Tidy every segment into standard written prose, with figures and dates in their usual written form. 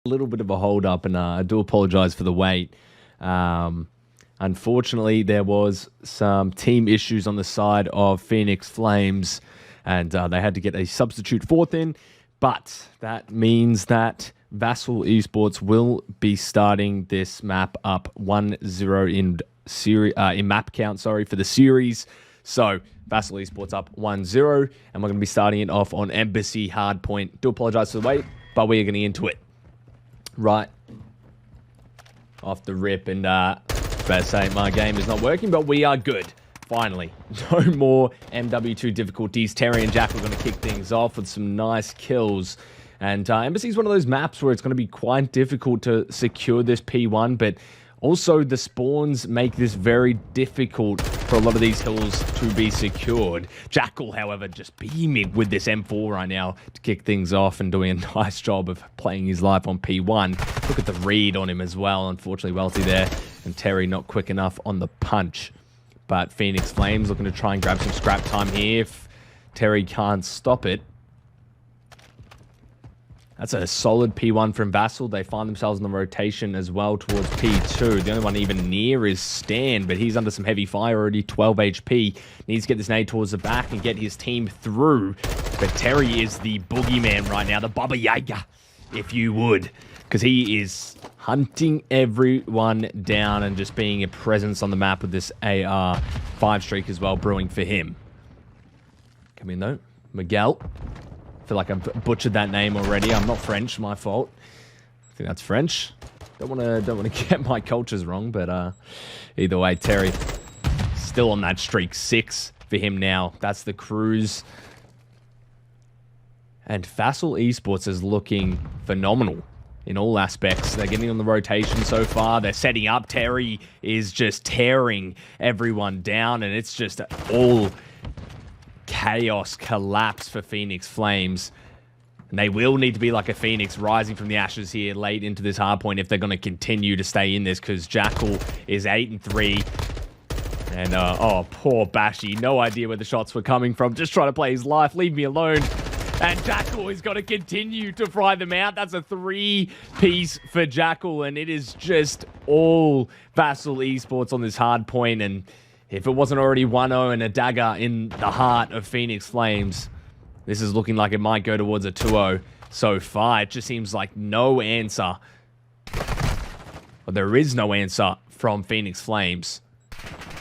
little bit of a hold up, and I do apologize for the wait. Unfortunately, there was some team issues on the side of Phoenix Flames, and they had to get a substitute fourth in, but that means that Vassale eSports will be starting this map up 1-0 in map count, for the series. So Vassale eSports up 1-0, and we're going to be starting it off on Embassy Hardpoint. Do apologize for the wait, but we are getting into it right off the rip. And better say my game is not working, but we are good. Finally, no more MW2 difficulties. Terry and Jack are going to kick things off with some nice kills. And Embassy is one of those maps where it's going to be quite difficult to secure this P1, but also the spawns make this very difficult for a lot of these hills to be secured. Jackal, however, just beaming with this M4 right now to kick things off and doing a nice job of playing his life on P1. Look at the read on him as well. Unfortunately, Welty there, and Terry not quick enough on the punch. But Phoenix Flames looking to try and grab some scrap time here if Terry can't stop it. That's a solid P1 from Vassale. They find themselves in the rotation as well towards P2. The only one even near is Stan, but he's under some heavy fire already, 12 HP. Needs to get this nade towards the back and get his team through. But Terry is the boogeyman right now, the Baba Yaga, if you would. Because he is hunting everyone down and just being a presence on the map with this AR 5 streak as well brewing for him. Come in though, Miguel. I feel like I've butchered that name already. I'm not French, my fault. I think that's French. Don't want to get my cultures wrong, but either way, Terry still on that streak. 6 for him now. That's the cruise. And Vassale eSports is looking phenomenal in all aspects. They're getting on the rotation so far. They're setting up. Terry is just tearing everyone down, and it's just all chaos collapse for Phoenix Flames. And they will need to be like a phoenix rising from the ashes here late into this hard point if they're going to continue to stay in this, because Jackal is 8-3. And, oh, poor Bashy. No idea where the shots were coming from. Just trying to play his life. Leave me alone. And Jackal is going to continue to fry them out. That's a 3-piece for Jackal, and it is just all Vassale eSports on this hard point. And if it wasn't already 1-0 and a dagger in the heart of Phoenix Flames, this is looking like it might go towards a 2-0 so far. It just seems like no answer. Well, there is no answer from Phoenix Flames.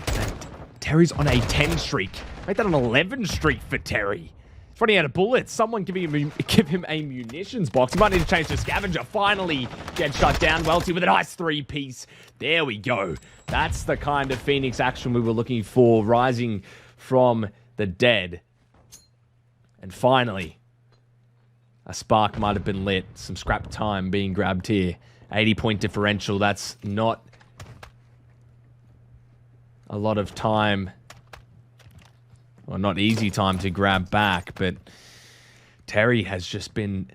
And Terry's on a 10 streak. Make that an 11 streak for Terry. He's running out of bullets. Someone give him a munitions box. He might need to change to scavenger. Finally get shut down. Welty with a nice 3-piece. There we go. That's the kind of Phoenix action we were looking for, rising from the dead. And finally, a spark might have been lit. Some scrap time being grabbed here. 80-point differential. That's not a lot of time. Well, not easy time to grab back, but Terry has just been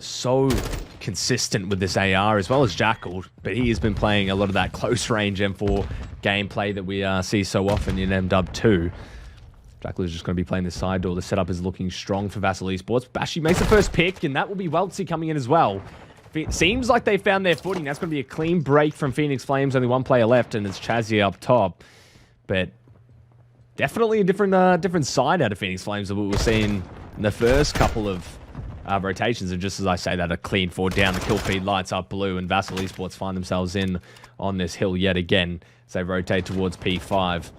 so consistent with this AR, as well as Jackal, but he has been playing a lot of that close-range M4 gameplay that we see so often in MW2. Jackal is just going to be playing the side door. The setup is looking strong for Vassale eSports. Bashy makes the first pick, and that will be Welty coming in as well. It seems like they found their footing. That's going to be a clean break from Phoenix Flames. Only one player left, and it's Chazzy up top. But definitely a different side out of Phoenix Flames than what we were seeing in the first couple of rotations. And just as I say that, a clean 4 down. The kill feed lights up blue, and Vassale eSports find themselves in on this hill yet again as they rotate towards P5.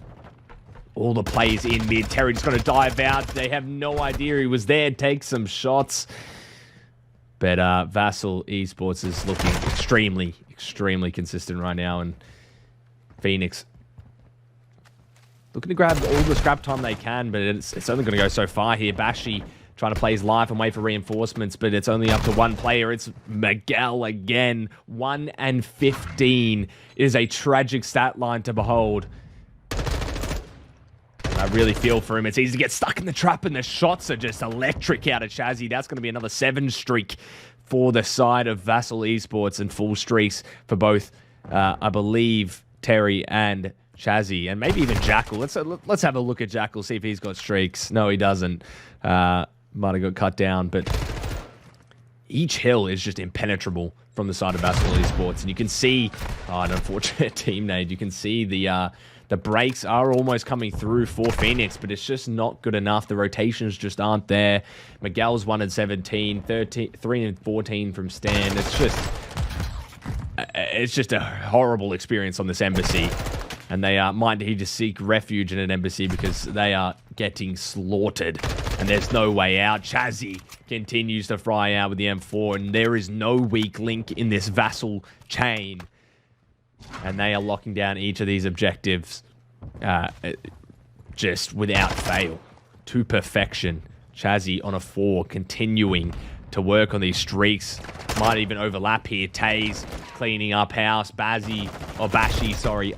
All the plays in mid. Terry just going to dive out. They have no idea he was there. Take some shots. But Vassale eSports is looking extremely, extremely consistent right now. And Phoenix looking to grab all the scrap time they can, but it's only going to go so far here. Bashy trying to play his life and wait for reinforcements, but it's only up to one player. It's Miguel again. 1-15. It is a tragic stat line to behold. I really feel for him. It's easy to get stuck in the trap, and the shots are just electric out of Chazzy. That's going to be another 7 streak for the side of Vassale eSports, and full streaks for both, I believe, Terry and Chazzy, and maybe even Jackal. Let's have a look at Jackal, see if he's got streaks. No, he doesn't. Might have got cut down, but each hill is just impenetrable from the side of Vassale eSports. And you can see, an unfortunate team nade, you can see the breaks are almost coming through for Phoenix, but it's just not good enough. The rotations just aren't there. Miguel's 1-17, 3-14 from Stan. It's just a horrible experience on this embassy. And they might need to seek refuge in an embassy because they are getting slaughtered. And there's no way out. Chazzy continues to fry out with the M4. And there is no weak link in this Vassal chain. And they are locking down each of these objectives just without fail. To perfection. Chazzy on a 4, continuing to work on these streaks. Might even overlap here. Taze cleaning up house. Bashi,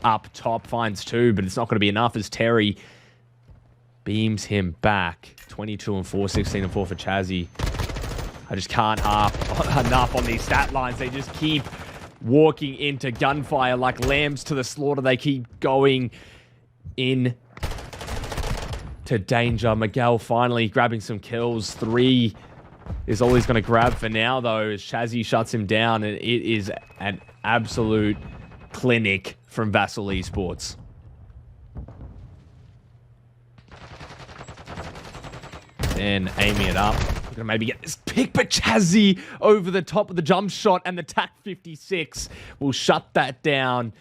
up top. Finds 2, but it's not going to be enough as Terry beams him back. 22-4, 16-4 for Chazzy. I just can't harp enough on these stat lines. They just keep walking into gunfire like lambs to the slaughter. They keep going in to danger. Miguel finally grabbing some kills. 3 is all he's going to grab for now, though, as Chazzy shuts him down, and it is an absolute clinic from Vassale eSports. Then aiming it up. We're going to maybe get this pick, but Chazzy over the top of the jump shot, and the TAC 56 will shut that down.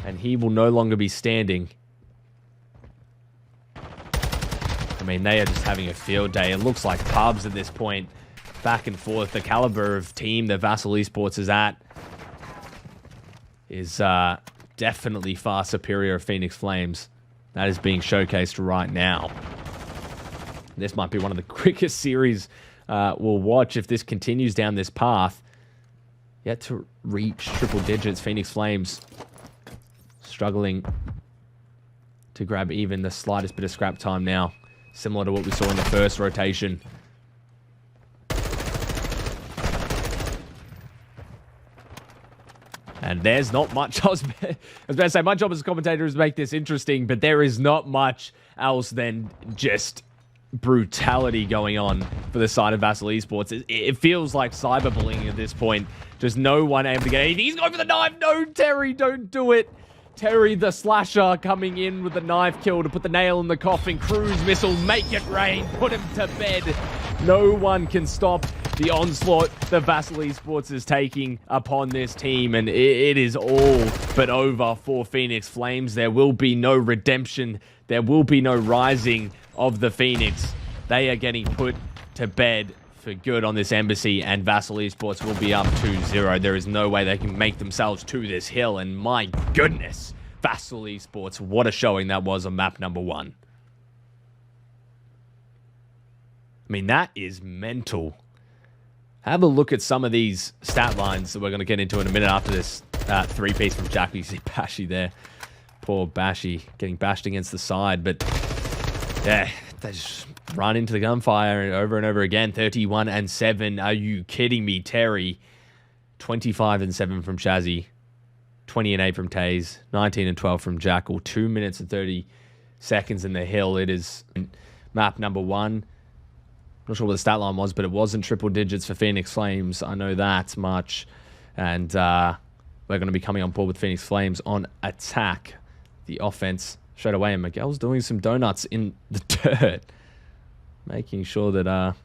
And he will no longer be standing. I mean, they are just having a field day. It looks like pubs at this point. Back and forth. The caliber of team that Vassale eSports is at is definitely far superior of Phoenix Flames. That is being showcased right now. This might be one of the quickest series we'll watch if this continues down this path. Yet to reach triple digits. Phoenix Flames struggling to grab even the slightest bit of scrap time now. Similar to what we saw in the first rotation. And there's not much. I was about to say, my job as a commentator is to make this interesting, but there is not much else than just brutality going on for the side of Vassale eSports. It feels like cyberbullying at this point. Just no one able to get anything. He's going for the knife. No, Terry, don't do it. Terry, the slasher, coming in with the knife kill to put the nail in the coffin. Cruise missile, make it rain, put him to bed. No one can stop the onslaught that Vassale eSports is taking upon this team, and it is all but over for Phoenix Flames. There will be no redemption. There will be no rising of the Phoenix. They are getting put to bed for good on this embassy, and Vassale eSports will be up 2-0. There is no way they can make themselves to this hill, and my goodness, Vassale eSports, what a showing that was on map number 1. I mean, that is mental. Have a look at some of these stat lines that we're going to get into in a minute after this 3-piece from Jack. You see Bashi there. Poor Bashi getting bashed against the side, but yeah, they just run into the gunfire over and over again. 31-7. Are you kidding me, Terry? 25-7 from Chazzy. 20-8 from Taze. 19-12 from Jackal. 2 minutes and 30 seconds in the hill. It is map number 1. Not sure what the stat line was, but it wasn't triple digits for Phoenix Flames. I know that much. And we're going to be coming on board with Phoenix Flames on attack. The offense straight away. And Miguel's doing some donuts in the dirt. Making sure that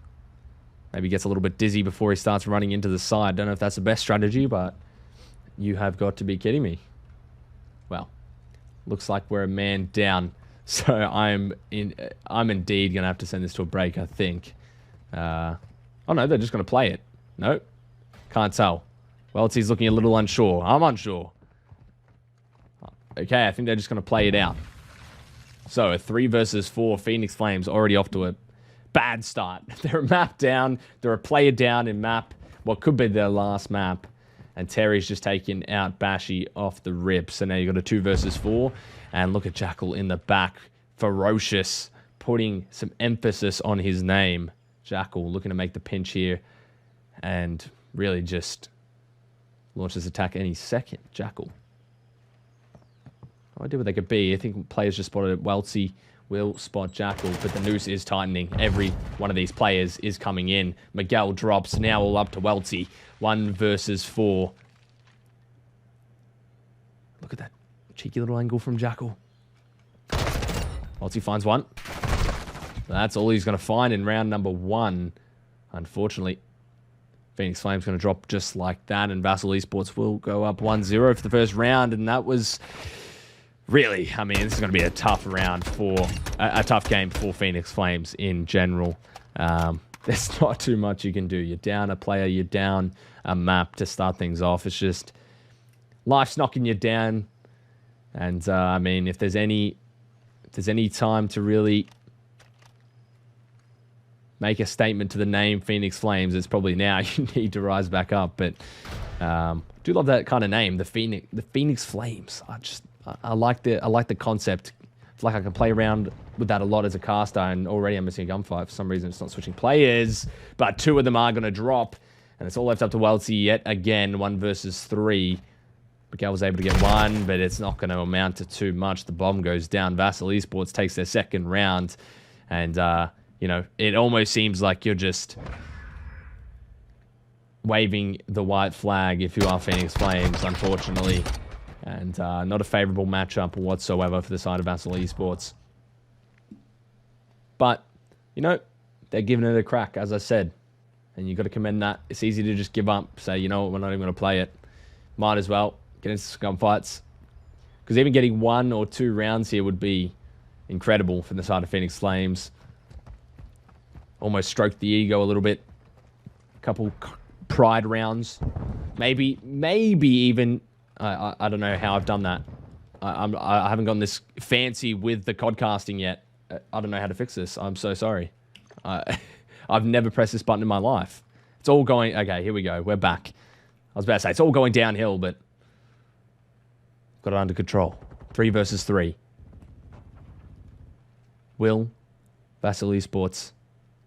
maybe gets a little bit dizzy before he starts running into the side. Don't know if that's the best strategy, but you have got to be kidding me. Well, looks like we're a man down. So I'm indeed going to have to send this to a break, I think. Oh no, they're just going to play it. Nope. Can't tell. Well, he's looking a little unsure. I'm unsure. Okay, I think they're just going to play it out. So a 3 versus 4. Phoenix Flames already off to a bad start. They're a map down. They're a player down in map. What could be their last map. And Terry's just taking out Bashi off the rip. So now you've got a 2 versus 4. And look at Jackal in the back. Ferocious. Putting some emphasis on his name. Jackal looking to make the pinch here. And really just launch this attack any second. Jackal. No idea what they could be. I think players just spotted it. Weltsy will spot Jackal, but the noose is tightening. Every one of these players is coming in. Miguel drops, now all up to Welty. 1 versus 4. Look at that cheeky little angle from Jackal. Welty finds one. That's all he's going to find in round number 1. Unfortunately, Phoenix Flames going to drop just like that, and Vassale eSports will go up 1-0 for the first round, and that was really, I mean, this is going to be a tough round for, a tough game for Phoenix Flames in general. There's not too much you can do. You're down a player, you're down a map to start things off. It's just, life's knocking you down, and I mean, if there's any time to really make a statement to the name Phoenix Flames, it's probably now. You need to rise back up. But do love that kind of name, the Phoenix Flames. I like the concept. I feel like I can play around with that a lot as a caster, and already I'm missing a gunfight. For some reason, it's not switching players, but 2 of them are going to drop, and it's all left up to Welty yet again. 1 versus 3. Miguel was able to get 1, but it's not going to amount to too much. The bomb goes down. Vassale eSports takes their second round, and you know, it almost seems like you're just waving the white flag if you are Phoenix Flames, unfortunately. And not a favorable matchup whatsoever for the side of Vassale eSports. But, you know, they're giving it a crack, as I said. And you've got to commend that. It's easy to just give up, say, you know what, we're not even going to play it. Might as well get into some gunfights. Because even getting 1 or 2 rounds here would be incredible for the side of Phoenix Flames. Almost stroked the ego a little bit. A couple pride rounds. Maybe even... I don't know how I've done that. I haven't gotten this fancy with the COD casting yet. I don't know how to fix this. I'm so sorry. I've never pressed this button in my life. It's all going... Okay, here we go. We're back. I was about to say, it's all going downhill, but... got it under control. 3 versus 3. Will Vassale eSports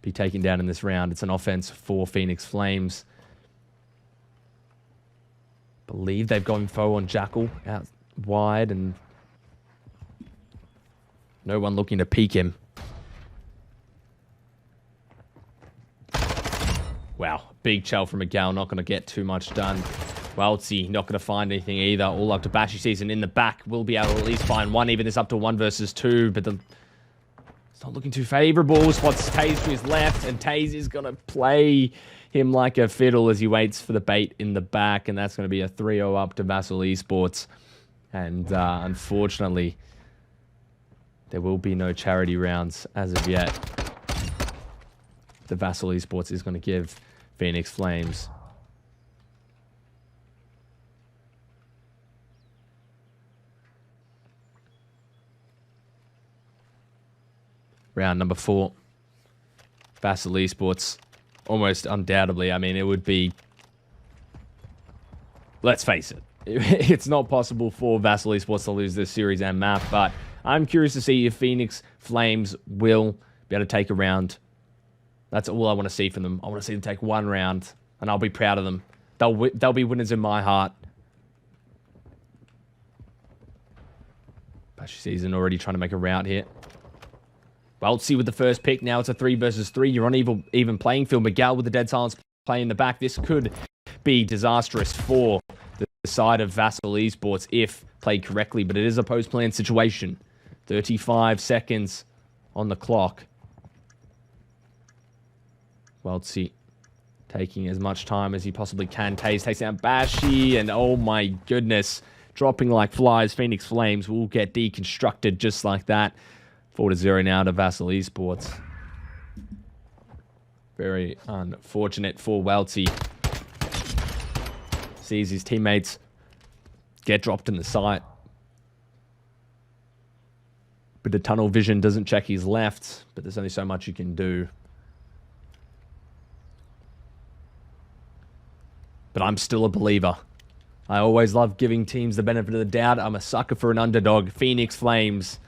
be taken down in this round? It's an offense for Phoenix Flames. Believe they've gone foe on Jackal out wide, and no one looking to peek him. Wow, big shell from Miguel, not going to get too much done. Welty not going to find anything either. All up to Bashy Season in the back. Will be able to at least find 1, even this up to 1 versus 2, but it's not looking too favorable. Spots Taze to his left, and Taze is going to play him like a fiddle as he waits for the bait in the back, and that's going to be a 3-0 up to Vassale eSports. And unfortunately, there will be no charity rounds as of yet. The Vassale eSports is going to give Phoenix Flames round number 4. Vassale eSports, almost undoubtedly. I mean, it would be... Let's face it. It's not possible for Vassale eSports to lose this series and map, but I'm curious to see if Phoenix Flames will be able to take a round. That's all I want to see from them. I want to see them take 1 round, and I'll be proud of them. They'll be winners in my heart. Bashy Season already trying to make a route here. Welty with the first pick. Now it's a 3 versus 3. You're on even playing field. Miguel with the dead silence play in the back. This could be disastrous for the side of Vassale eSports if played correctly, but it is a post-plan situation. 35 seconds on the clock. Welty taking as much time as he possibly can. Taze takes down Bashy, and oh my goodness, dropping like flies. Phoenix Flames will get deconstructed just like that. 4-0 now to Vassale eSports. Very unfortunate for Welty. Sees his teammates get dropped in the sight. But the tunnel vision doesn't check his left, but there's only so much you can do. But I'm still a believer. I always love giving teams the benefit of the doubt. I'm a sucker for an underdog. Phoenix Flames,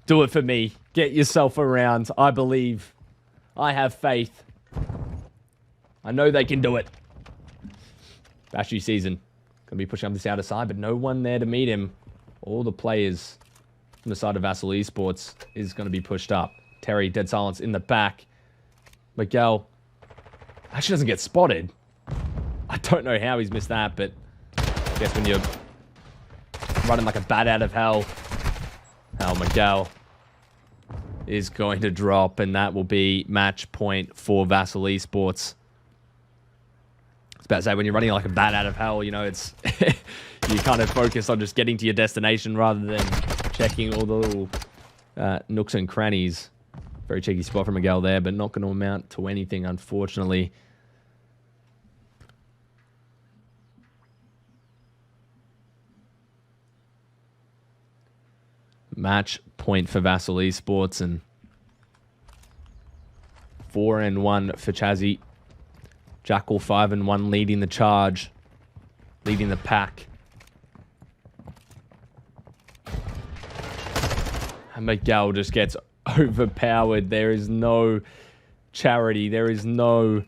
do it for me. Get yourself around. I believe. I have faith. I know they can do it. Bashy Season. Going to be pushing up this outer side, but no one there to meet him. All the players from the side of Vassale eSports is going to be pushed up. Terry, dead silence in the back. Miguel actually doesn't get spotted. I don't know how he's missed that, but I guess when you're running like a bat out of hell, Miguel is going to drop, and that will be match point for Vassale eSports. I was about to say, when you're running like a bat out of hell, you know, it's you kind of focus on just getting to your destination rather than checking all the little nooks and crannies. Very cheeky spot from Miguel there, but not going to amount to anything, unfortunately. Match point for Vassale eSports, and 4-1 for Chazzy. Jackal 5-1 leading the charge, leading the pack. And Miguel just gets overpowered. There is no charity. There is no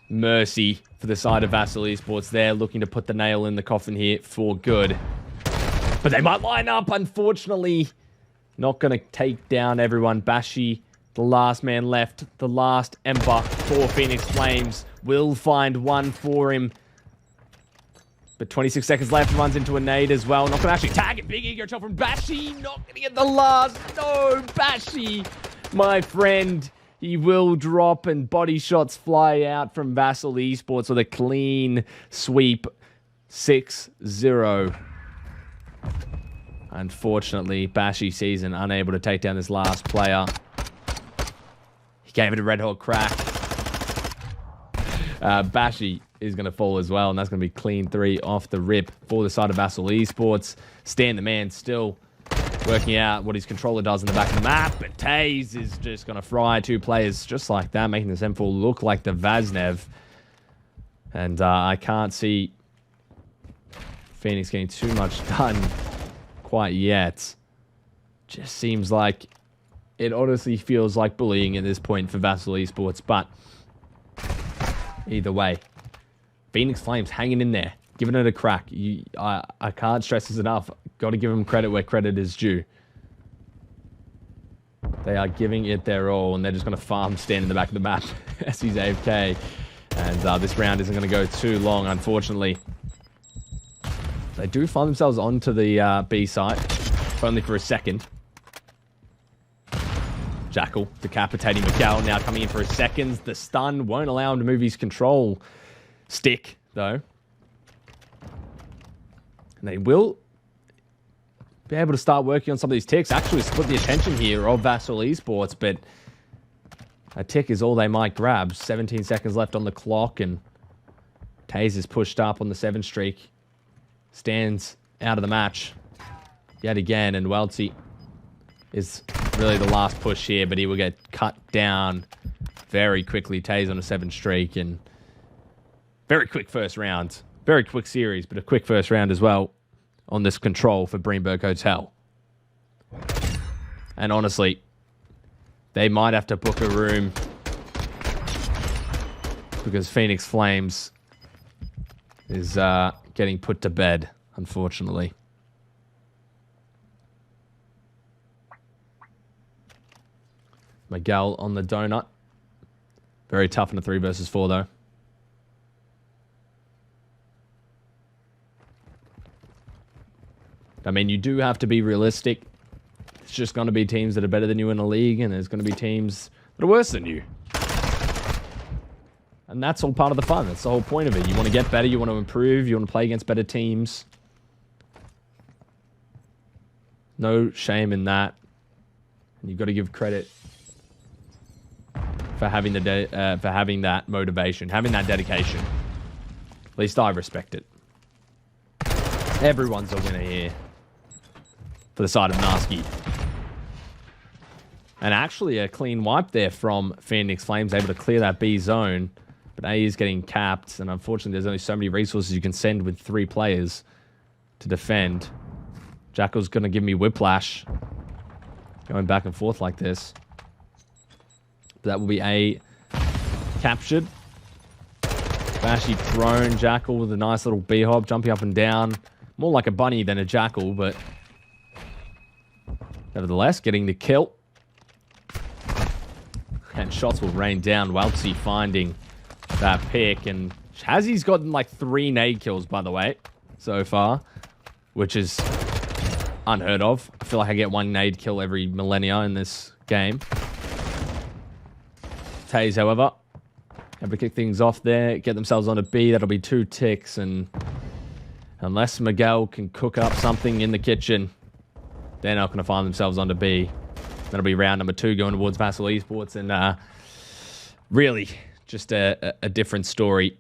mercy for the side of Vassale eSports. They're looking to put the nail in the coffin here for good. But they might line up, unfortunately. Not going to take down everyone. Bashi, the last man left, the last ember for Phoenix Flames, will find one for him. But 26 seconds left, runs into a nade as well. Not going to actually tag it. Big ego shot from Bashi. Not going to get the last. No, Bashi, my friend. He will drop, and body shots fly out from Vassale eSports with a clean sweep. 6-0. Unfortunately, Bashi season unable to take down this last player. He gave it a red hot crack. Bashi is going to fall as well, and that's going to be clean 3 off the rip for the side of Vassale eSports. Stan the man still working out what his controller does in the back of the map, but Taze is just going to fry 2 players just like that, making this M4 look like the Vaznev. And I can't see Phoenix getting too much done quite yet. Just seems like it honestly feels like bullying at this point for Vassale eSports, but either way, Phoenix Flames hanging in there, giving it a crack. I can't stress this enough. Got to give them credit where credit is due. They are giving it their all, and they're just going to farm Stan in the back of the map as he's AFK. And this round isn't going to go too long, unfortunately. They do find themselves onto the B site, if only for a second. Jackal decapitating Miguel, now coming in for a second. The stun won't allow him to move his control stick, though. And they will be able to start working on some of these ticks. Actually split the attention here of Vassale eSports, but a tick is all they might grab. 17 seconds left on the clock, and Taze is pushed up on the 7 streak. Stands out of the match yet again, and Welty is really the last push here, but he will get cut down very quickly. Taze on a 7 streak, and very quick first round. Very quick series, but a quick first round as well on this control for Greenberg Hotel. And honestly, they might have to book a room because Phoenix Flames is getting put to bed, unfortunately. Miguel on the donut. Very tough in a 3 versus 4, though. I mean, you do have to be realistic. It's just going to be teams that are better than you in the league, and there's going to be teams that are worse than you. And that's all part of the fun. That's the whole point of it. You want to get better, you want to improve, you want to play against better teams. No shame in that. And you've got to give credit for having that motivation, having that dedication. At least I respect it. Everyone's a winner here for the side of Narski. And actually a clean wipe there from Phoenix Flames, able to clear that B zone. But A is getting capped, and unfortunately there's only so many resources you can send with 3 players to defend. Jackal's going to give me whiplash. Going back and forth like this. But that will be A captured. Bashy thrown. Jackal with a nice little B-hop, jumping up and down. More like a bunny than a jackal, but Nevertheless, getting the kill. And shots will rain down. Weltsy finding that pick. And Chazzy's gotten like 3 nade kills, by the way, so far, which is unheard of. I feel like I get 1 nade kill every millennia in this game. TaZe, however, able to kick things off there, get themselves onto B. That'll be 2 ticks, and unless Miguel can cook up something in the kitchen, they're not going to find themselves onto B. That'll be round number 2 going towards Vassale eSports, and really just a different story.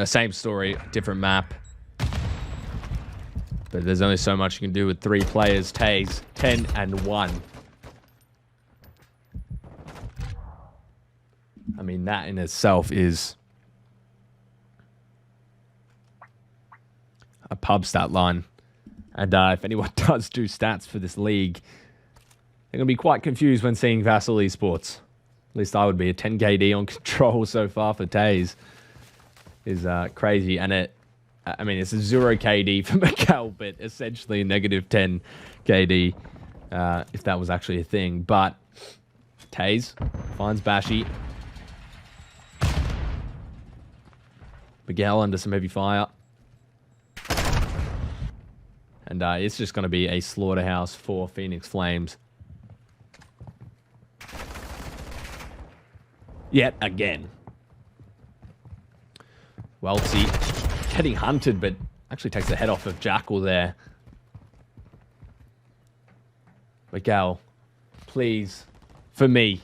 Same story, different map. But there's only so much you can do with 3 players. TaZe, 10-1. I mean, that in itself is a pub stat line. And if anyone does do stats for this league, they're going to be quite confused when seeing Vassale eSports. At least I would be. A 10 KD on control so far for TaZe is crazy. And I mean, it's a 0 KD for Miguel, but essentially a negative 10 KD, if that was actually a thing. But TaZe finds Bashy. Miguel under some heavy fire. And it's just going to be a slaughterhouse for Phoenix Flames. Yet again. Weltsy getting hunted, but actually takes the head off of Jackal there. Miguel, please, for me,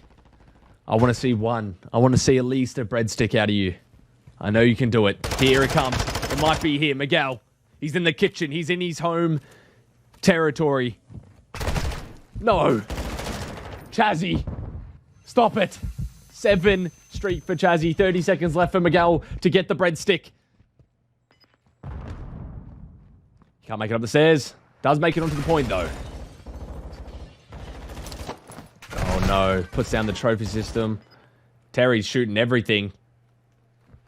I want to see 1. I want to see at least a breadstick out of you. I know you can do it. Here it comes. It might be here. Miguel, he's in the kitchen. He's in his home territory. No. Chazzy, stop it. 7 streak for Chazzy. 30 seconds left for Miguel to get the breadstick. Can't make it up the stairs. Does make it onto the point, though. Oh, no. Puts down the trophy system. Terry's shooting everything.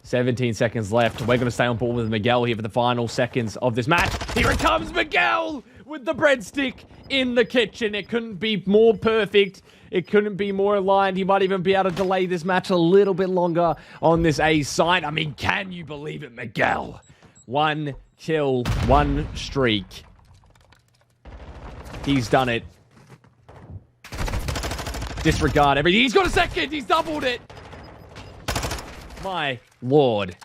17 seconds left. We're going to stay on board with Miguel here for the final seconds of this match. Here it comes, Miguel, with the breadstick in the kitchen. It couldn't be more perfect. It couldn't be more aligned. He might even be able to delay this match a little bit longer on this A side. I mean, can you believe it, Miguel? 1 kill, 1 streak. He's done it. Disregard everything. He's got a second. He's doubled it. My lord.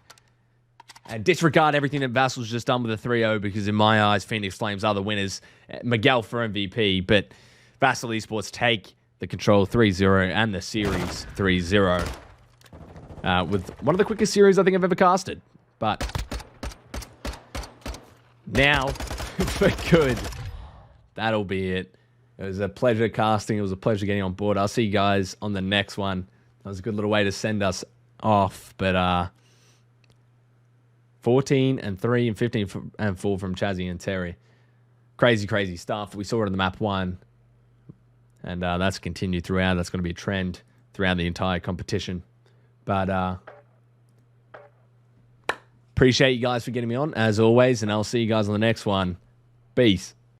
And disregard everything that Vassal's just done with a 3-0, because in my eyes, Phoenix Flames are the winners. Miguel for MVP, but Vassale eSports take the control 3-0 and the series 3-0. With one of the quickest series I think I've ever casted. But now, for good, that'll be it. It was a pleasure casting. It was a pleasure getting on board. I'll see you guys on the next one. That was a good little way to send us off, but 14 and 3 and 15 and 4 from Chazzy and Terry. Crazy stuff. We saw it on the map 1, and that's continued throughout. That's going to be a trend throughout the entire competition. But appreciate you guys for getting me on as always, and I'll see you guys on the next one. Peace.